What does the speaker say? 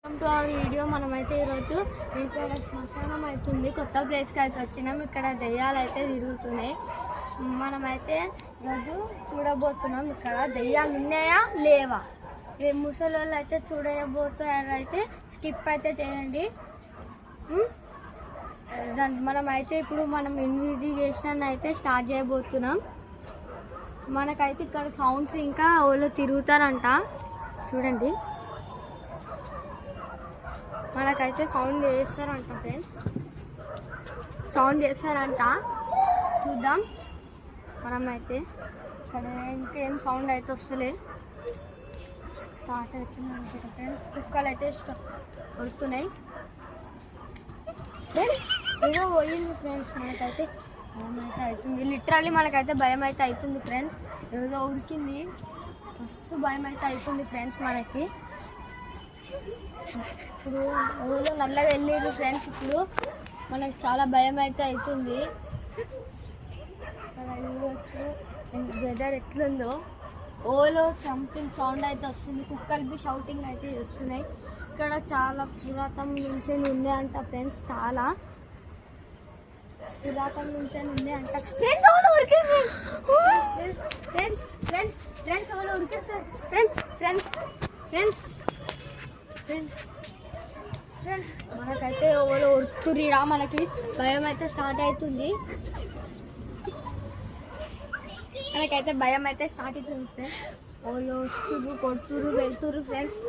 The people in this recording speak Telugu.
Welcome to our video. మనమైతే ఈరోజు ఇక్కడ శ్మశానం అవుతుంది, కొత్త ప్లేస్కి అయితే వచ్చినాం. ఇక్కడ దెయ్యాలు అయితే తిరుగుతున్నాయి. మనమైతే ఈరోజు చూడబోతున్నాం ఇక్కడ దెయ్యాలు ఉన్నాయా లేవా. ముసలి వాళ్ళు అయితే చూడబోతారు, అయితే స్కిప్ అయితే చేయండి. మనమైతే ఇప్పుడు ఇన్వెస్టిగేషన్ అయితే స్టార్ట్ చేయబోతున్నాం. మనకైతే ఇక్కడ సౌండ్స్ ఇంకా వాళ్ళు తిరుగుతారంట, చూడండి. మనకైతే సౌండ్ చేస్తారంట ఫ్రెండ్స్, సౌండ్ చేస్తారంట, చూద్దాం. మనమైతే ఇక్కడ ఇంకేం సౌండ్ అయితే వస్తలే, స్టార్ట్ అవుతుంది అనుకుంటా ఫ్రెండ్స్. కుక్కలు అయితే వస్తున్నాయి ఫ్రెండ్స్. ఏదో పోయింది ఫ్రెండ్స్, మనకైతే భయం అయితే అవుతుంది. లిటరల్లీ మనకైతే భయం అయితే అవుతుంది ఫ్రెండ్స్. ఏదో ఉడికింది, మస్తు భయం అయితే అవుతుంది ఫ్రెండ్స్. మనకి ఇప్పుడు ఊళ్ళో నల్లగా వెళ్ళారు ఫ్రెండ్స్. ఇప్పుడు మనకు చాలా భయం అయితే అవుతుంది. వెదర్ ఎట్లుందో, ఓలో సంథింగ్ సౌండ్ అయితే వస్తుంది, కుక్కలు షౌటింగ్ అయితే చేస్తున్నాయి. ఇక్కడ చాలా పురాతనం నుంచే ఉన్నాయంట ఫ్రెండ్స్, చాలా పురాతనం నుంచే ఉన్నాయంట ఫ్రెండ్స్. ఓలో ఉరికారు ఫ్రెండ్స్, ఫ్రెండ్స్ ఫ్రెండ్స్ ఫ్రెండ్స్ ఓలో ఉరికారు friends, friends friends friends friends మనకైతే ఎవరో ఉరుకుతుర్రా, మనకి భయం అయితే స్టార్ట్ అవుతుంది. మనకైతే భయం అయితే స్టార్ట్ అవుతుంది ఫ్రెండ్స్. వాళ్ళు వస్తురు, కొడుతురు, వెళ్తురు ఫ్రెండ్స్.